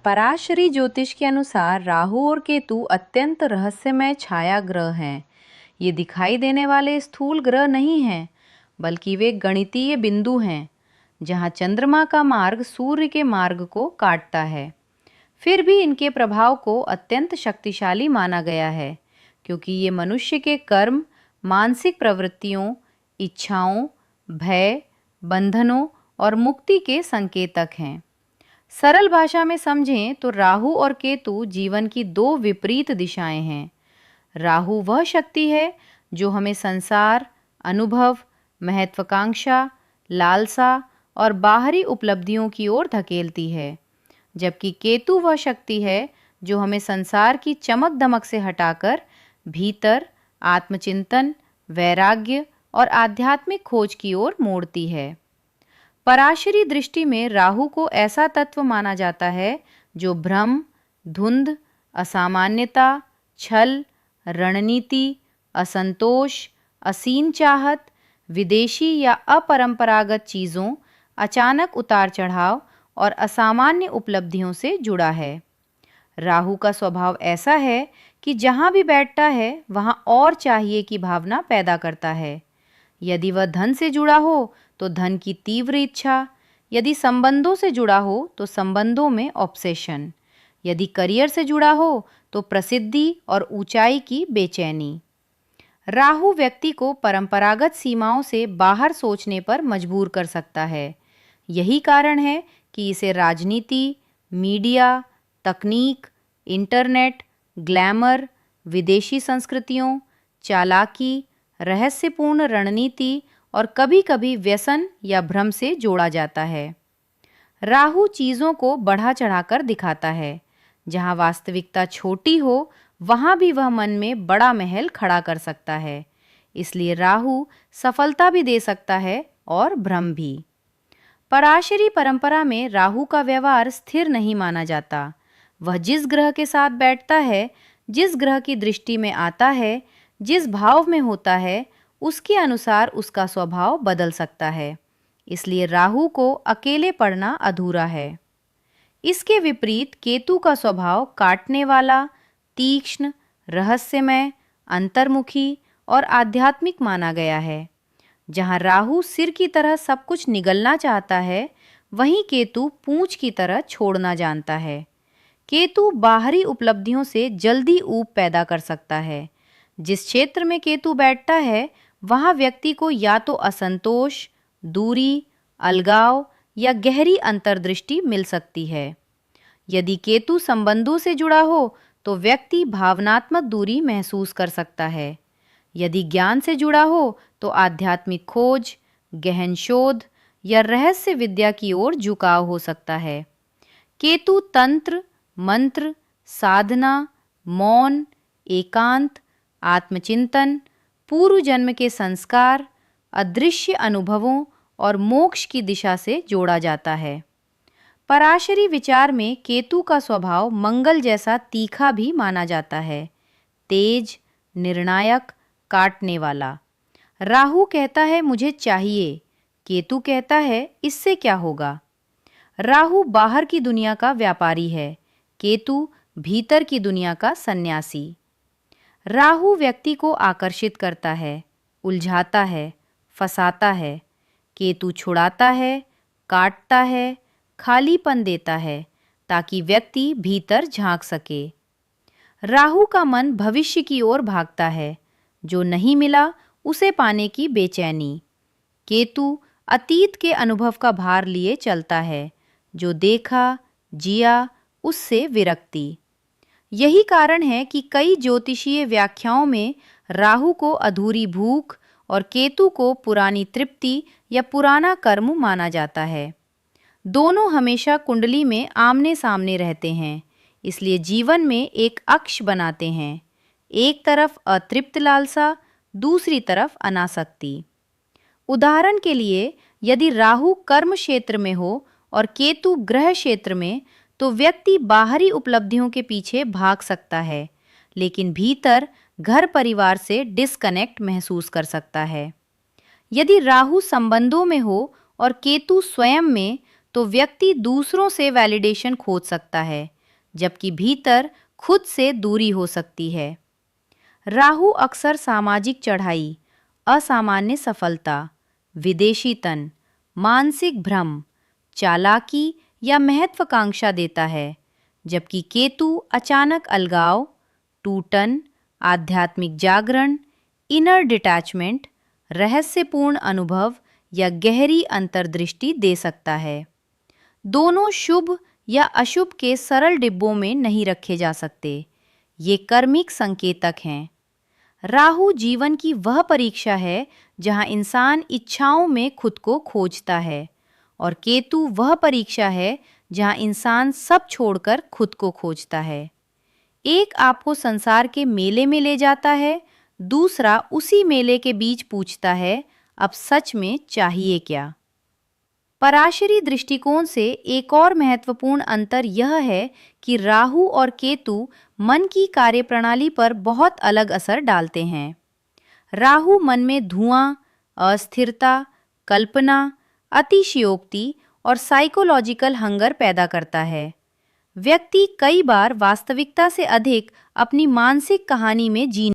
पराशरी ज्योतिष के अनुसार राहु और केतु अत्यंत रहस्यमय छाया ग्रह हैं। ये दिखाई देने वाले स्थूल ग्रह नहीं हैं, बल्कि वे गणितीय बिंदु हैं, जहाँ चंद्रमा का मार्ग सूर्य के मार्ग को काटता है। फिर भी इनके प्रभाव को अत्यंत शक्तिशाली माना गया है, क्योंकि ये मनुष्य के कर्म, मानसिक प्रवृत्तियों, इच्छाओं, भय, बंधनों और मुक्ति के संकेतक हैं। सरल भाषा में समझें तो राहु और केतु जीवन की दो विपरीत दिशाएं हैं। राहु वह शक्ति है जो हमें संसार, अनुभव, महत्वाकांक्षा, लालसा और बाहरी उपलब्धियों की ओर धकेलती है, जबकि केतु वह शक्ति है जो हमें संसार की चमक दमक से हटाकर भीतर आत्मचिंतन, वैराग्य और आध्यात्मिक खोज की ओर मोड़ती है। पराशरी दृष्टि में राहु को ऐसा तत्व माना जाता है जो भ्रम, धुंध, असामान्यता, छल, रणनीति, असंतोष, असीम चाहत, विदेशी या अपरंपरागत चीज़ों, अचानक उतार चढ़ाव और असामान्य उपलब्धियों से जुड़ा है। राहु का स्वभाव ऐसा है कि जहाँ भी बैठता है वहाँ और चाहिए की भावना पैदा करता है। यदि वह धन से जुड़ा हो तो धन की तीव्र इच्छा, यदि संबंधों से जुड़ा हो तो संबंधों में ऑब्सेशन, यदि करियर से जुड़ा हो तो प्रसिद्धि और ऊंचाई की बेचैनी। राहु व्यक्ति को परंपरागत सीमाओं से बाहर सोचने पर मजबूर कर सकता है। यही कारण है कि इसे राजनीति, मीडिया, तकनीक, इंटरनेट, ग्लैमर, विदेशी संस्कृतियों, चालाकी, रहस्यपूर्ण रणनीति और कभी-कभी व्यसन या भ्रम से जोड़ा जाता है। राहु चीज़ों को बढ़ा चढ़ाकर दिखाता है। जहाँ वास्तविकता छोटी हो, वहाँ भी वह मन में बड़ा महल खड़ा कर सकता है। इसलिए राहु सफलता भी दे सकता है और भ्रम भी। पराशरी परंपरा में राहु का व्यवहार स्थिर नहीं माना जाता। वह जिस ग्रह के साथ बैठता है, जिस ग्रह की दृष्टि में आता है, जिस भाव में होता है, उसके अनुसार उसका स्वभाव बदल सकता है। इसलिए राहु को अकेले पढ़ना अधूरा है। इसके विपरीत केतु का स्वभाव काटने वाला, तीक्ष्ण, रहस्यमय, अंतर्मुखी और आध्यात्मिक माना गया है। जहाँ राहु सिर की तरह सब कुछ निगलना चाहता है, वहीं केतु पूंछ की तरह छोड़ना जानता है। केतु बाहरी उपलब्धियों से जल्दी ऊब पैदा कर सकता है। जिस क्षेत्र में केतु बैठता है, वहाँ व्यक्ति को या तो असंतोष, दूरी, अलगाव या गहरी अंतर्दृष्टि मिल सकती है। यदि केतु संबंधों से जुड़ा हो तो व्यक्ति भावनात्मक दूरी महसूस कर सकता है। यदि ज्ञान से जुड़ा हो तो आध्यात्मिक खोज, गहन शोध या रहस्य विद्या की ओर झुकाव हो सकता है। केतु तंत्र, मंत्र, साधना, मौन, एकांत, आत्मचिंतन, पूर्व जन्म के संस्कार, अदृश्य अनुभवों और मोक्ष की दिशा से जोड़ा जाता है। पराशरी विचार में केतु का स्वभाव मंगल जैसा तीखा भी माना जाता है, तेज, निर्णायक, काटने वाला। राहु कहता है मुझे चाहिए, केतु कहता है इससे क्या होगा। राहु बाहर की दुनिया का व्यापारी है, केतु भीतर की दुनिया का सन्यासी। राहु व्यक्ति को आकर्षित करता है, उलझाता है, फंसाता है। केतु छुड़ाता है, काटता है, खालीपन देता है, ताकि व्यक्ति भीतर झांक सके। राहु का मन भविष्य की ओर भागता है, जो नहीं मिला उसे पाने की बेचैनी। केतु अतीत के अनुभव का भार लिए चलता है, जो देखा, जिया, उससे विरक्ति। यही कारण है कि कई ज्योतिषीय व्याख्याओं में राहु को अधूरी भूख और केतु को पुरानी तृप्ति या पुराना कर्म माना जाता है। दोनों हमेशा कुंडली में आमने सामने रहते हैं, इसलिए जीवन में एक अक्ष बनाते हैं। एक तरफ अतृप्त लालसा, दूसरी तरफ अनासक्ति। उदाहरण के लिए, यदि राहु कर्म क्षेत्र में हो और केतु ग्रह क्षेत्र में, तो व्यक्ति बाहरी उपलब्धियों के पीछे भाग सकता है, लेकिन भीतर घर परिवार से डिस्कनेक्ट महसूस कर सकता है। यदि राहु संबंधों में हो और केतु स्वयं में, तो व्यक्ति दूसरों से वैलिडेशन खोज सकता है, जबकि भीतर खुद से दूरी हो सकती है। राहु अक्सर सामाजिक चढ़ाई, असामान्य सफलता, विदेशीतन, मानसिक भ्रम, चालाकी या महत्वाकांक्षा देता है, जबकि केतु अचानक अलगाव, टूटन, आध्यात्मिक जागरण, इनर डिटैचमेंट, रहस्यपूर्ण अनुभव या गहरी अंतर्दृष्टि दे सकता है। दोनों शुभ या अशुभ के सरल डिब्बों में नहीं रखे जा सकते। ये कर्मिक संकेतक हैं। राहु जीवन की वह परीक्षा है जहां इंसान इच्छाओं में खुद को खोजता है, और केतु वह परीक्षा है जहां इंसान सब छोड़कर खुद को खोजता है। एक आपको संसार के मेले में ले जाता है, दूसरा उसी मेले के बीच पूछता है, अब सच में चाहिए क्या? पराशरी दृष्टिकोण से एक और महत्वपूर्ण अंतर यह है कि राहु और केतु मन की कार्यप्रणाली पर बहुत अलग असर डालते हैं। राहु मन में धुआं, अस्थिरता, कल्पना, अतिशयोक्ति और साइकोलॉजिकल हंगर पैदा करता है। व्यक्ति कई बार वास्तविकता से अधिक अपनी मानसिक कहानी में जीने